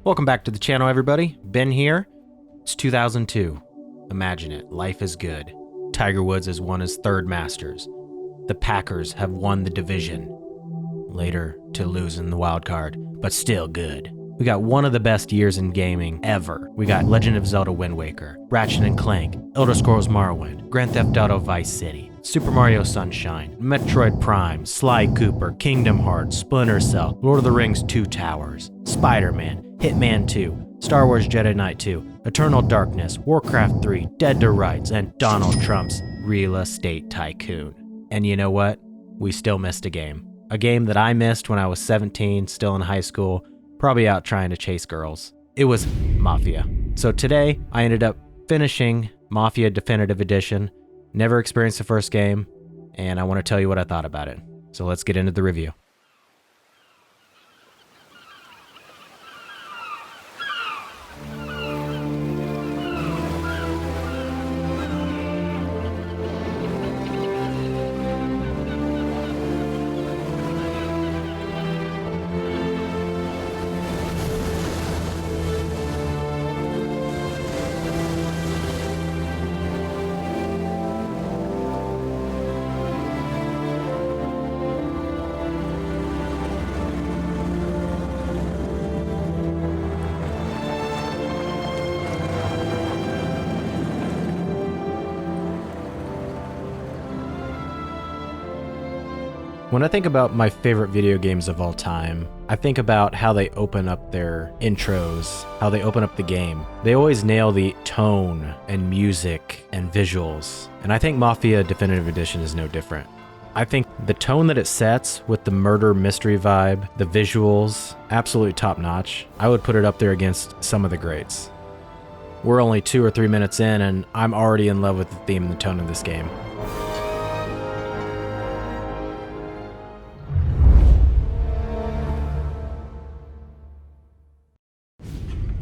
Welcome back to the channel, everybody. Ben here. It's 2002. Imagine it. Life is good. Tiger Woods has won his third Masters. The Packers have won the division. Later to lose in the wild card, but still good. We got one of the best years in gaming ever. We got Legend of Zelda Wind Waker, Ratchet & Clank, Elder Scrolls Morrowind, Grand Theft Auto Vice City, Super Mario Sunshine, Metroid Prime, Sly Cooper, Kingdom Hearts, Splinter Cell, Lord of the Rings 2 Towers, Spider-Man, Hitman 2, Star Wars Jedi Knight 2, Eternal Darkness, Warcraft 3, Dead to Rights, and Donald Trump's Real Estate Tycoon. And you know what? We still missed a game. A game that I missed when I was 17, still in high school, probably out trying to chase girls. It was Mafia. So today, I ended up finishing Mafia Definitive Edition. Never experienced the first game, and I want to tell you what I thought about it. So let's get into the review. When I think about my favorite video games of all time, I think about how they open up their intros, how they open up the game. They always nail the tone and music and visuals, and I think Mafia Definitive Edition is no different. I think the tone that it sets with the murder mystery vibe, the visuals, absolutely top notch. I would put it up there against some of the greats. We're only 2 or 3 minutes in, and I'm already in love with the theme and the tone of this game.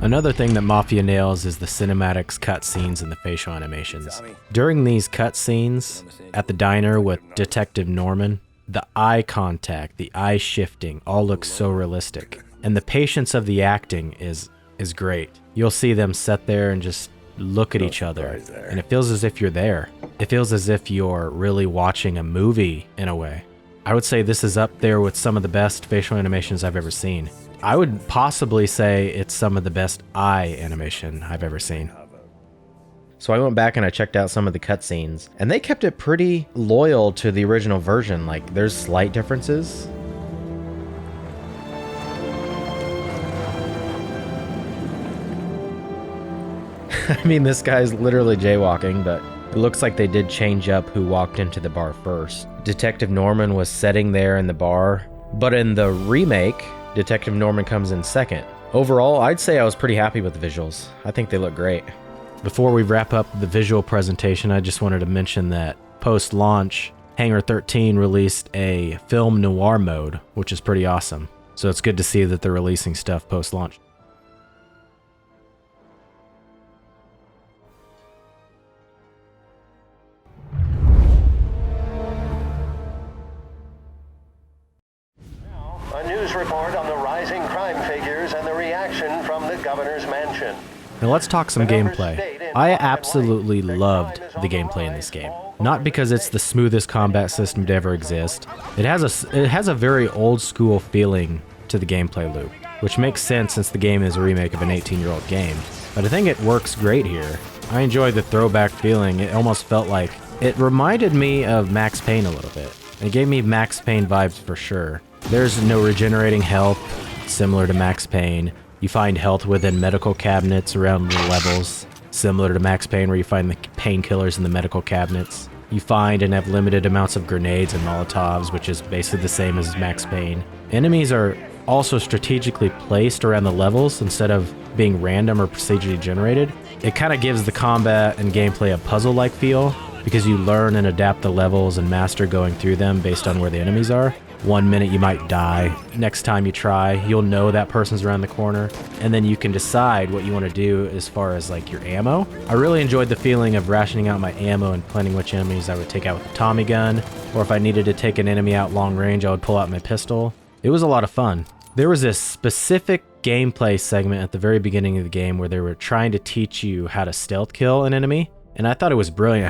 Another thing that Mafia nails is the cinematics, cutscenes, and the facial animations. During these cutscenes at the diner with Detective Norman, the eye contact, the eye shifting, all looks so realistic. And the patience of the acting is great. You'll see them sit there and just look at each other, and it feels as if you're there. It feels as if you're really watching a movie in a way. I would say this is up there with some of the best facial animations I've ever seen. I would possibly say it's some of the best eye animation I've ever seen. So I went back and I checked out some of the cutscenes, and they kept it pretty loyal to the original version. Like, there's slight differences. I mean, this guy's literally jaywalking, but it looks like they did change up who walked into the bar first. Detective Norman was sitting there in the bar, but in the remake, Detective Norman comes in second. Overall, I'd say I was pretty happy with the visuals. I think they look great. Before we wrap up the visual presentation, I just wanted to mention that post-launch, Hangar 13 released a film noir mode, which is pretty awesome. So it's good to see that they're releasing stuff post-launch. A news report on the rising crime figures and the reaction from the governor's mansion. Now let's talk some gameplay. I absolutely loved the gameplay in this game. Not because it's the smoothest combat system to ever exist. It has a very old school feeling to the gameplay loop, which makes sense since the game is a remake of an 18-year-old game. But I think it works great here. I enjoy the throwback feeling. It almost felt like it reminded me of Max Payne a little bit. It gave me Max Payne vibes for sure. There's no regenerating health, similar to Max Payne. You find health within medical cabinets around the levels, similar to Max Payne where you find the painkillers in the medical cabinets. You find and have limited amounts of grenades and Molotovs, which is basically the same as Max Payne. Enemies are also strategically placed around the levels instead of being random or procedurally generated. It kind of gives the combat and gameplay a puzzle-like feel because you learn and adapt the levels and master going through them based on where the enemies are. One minute you might die, next time you try, you'll know that person's around the corner, and then you can decide what you want to do as far as like your ammo. I really enjoyed the feeling of rationing out my ammo and planning which enemies I would take out with a Tommy gun, or if I needed to take an enemy out long range, I would pull out my pistol. It was a lot of fun. There was this specific gameplay segment at the very beginning of the game where they were trying to teach you how to stealth kill an enemy, and I thought it was brilliant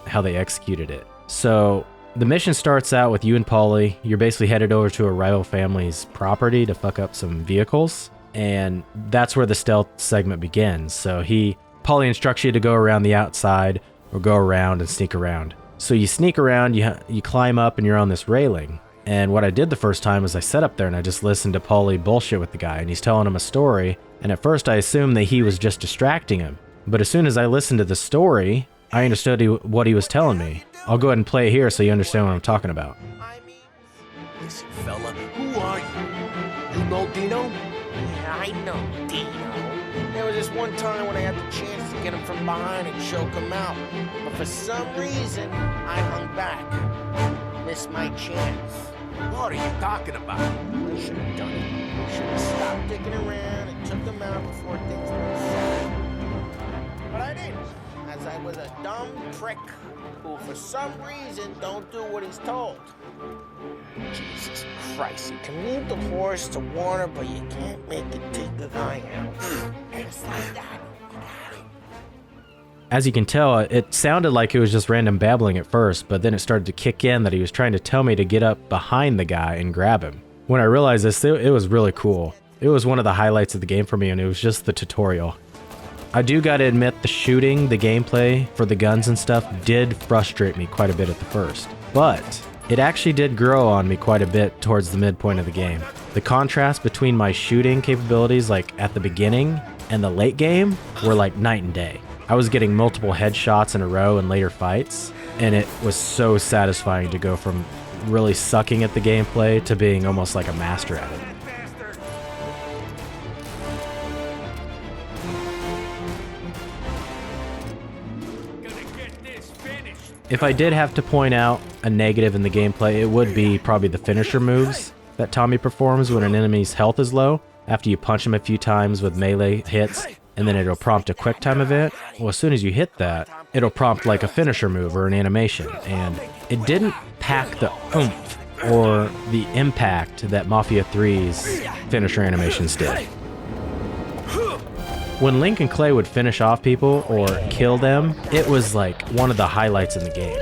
how they executed it. So the mission starts out with you and Paulie. You're basically headed over to a rival family's property to fuck up some vehicles, and that's where the stealth segment begins. So Paulie instructs you to go around the outside or go around and sneak around. So you sneak around, you climb up, and you're on this railing. And what I did the first time was I sat up there and I just listened to Paulie bullshit with the guy, and he's telling him a story. And at first I assumed that he was just distracting him. But as soon as I listened to the story, I understood what he was telling me. I'll go ahead and play it here so you understand what I'm talking about. Listen, fella, who are you? You know Dino? Yeah, I know Dino. There was this one time when I had the chance to get him from behind and choke him out. But for some reason, I hung back. Missed my chance. What are you talking about? I should have done it. I should have stopped dicking around and took him out before things went south. But I didn't, as I was a dumb prick who for some reason don't do what he's told. Jesus Christ, you can lead the horse to water, but you can't make it take the guy out. Just like that. As you can tell, it sounded like it was just random babbling at first, but then it started to kick in that he was trying to tell me to get up behind the guy and grab him. When I realized this, it was really cool. It was one of the highlights of the game for me, and it was just the tutorial. I do gotta admit, the shooting, the gameplay for the guns and stuff did frustrate me quite a bit at the first, but it actually did grow on me quite a bit towards the midpoint of the game. The contrast between my shooting capabilities like at the beginning and the late game were like night and day. I was getting multiple headshots in a row in later fights, and it was so satisfying to go from really sucking at the gameplay to being almost like a master at it. If I did have to point out a negative in the gameplay, it would be probably the finisher moves that Tommy performs when an enemy's health is low. After you punch him a few times with melee hits, and then it'll prompt a quick time event. Well, as soon as you hit that, it'll prompt like a finisher move or an animation, and it didn't pack the oomph or the impact that Mafia 3's finisher animations did. When Link and Clay would finish off people or kill them, it was like one of the highlights in the game.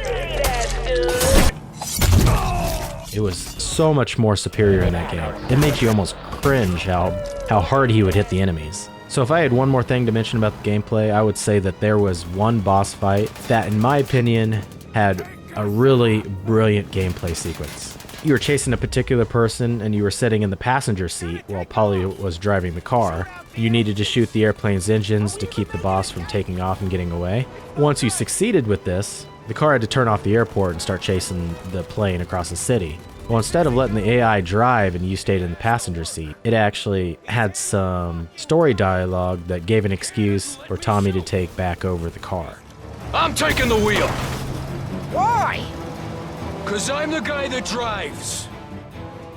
It was so much more superior in that game. It made you almost cringe how hard he would hit the enemies. So if I had one more thing to mention about the gameplay, I would say that there was one boss fight that, in my opinion, had a really brilliant gameplay sequence. You were chasing a particular person and you were sitting in the passenger seat while Paulie was driving the car. You needed to shoot the airplane's engines to keep the boss from taking off and getting away. Once you succeeded with this, the car had to turn off the airport and start chasing the plane across the city. Well, instead of letting the AI drive and you stayed in the passenger seat, it actually had some story dialogue that gave an excuse for Tommy to take back over the car. I'm taking the wheel, Why? 'cause I'm the guy that drives.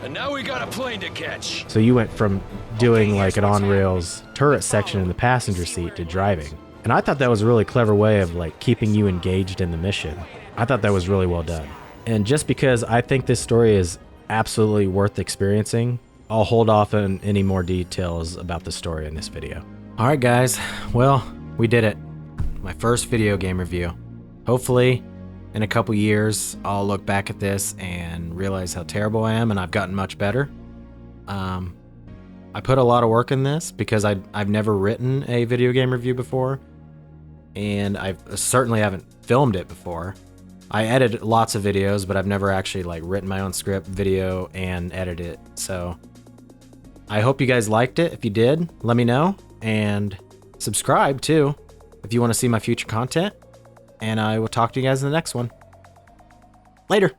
And now we got a plane to catch. So you went from doing like an on-rails turret section in the passenger seat to driving. And I thought that was a really clever way of like keeping you engaged in the mission. I thought that was really well done. And just because I think this story is absolutely worth experiencing, I'll hold off on any more details about the story in this video. Alright guys, well, we did it. My first video game review. Hopefully, in a couple years, I'll look back at this and realize how terrible I am, and I've gotten much better. I put a lot of work in this because I've never written a video game review before, and I certainly haven't filmed it before. I edit lots of videos, but I've never actually like written my own script, video, and edited it. So I hope you guys liked it. If you did, let me know, and subscribe too if you want to see my future content. And I will talk to you guys in the next one. Later.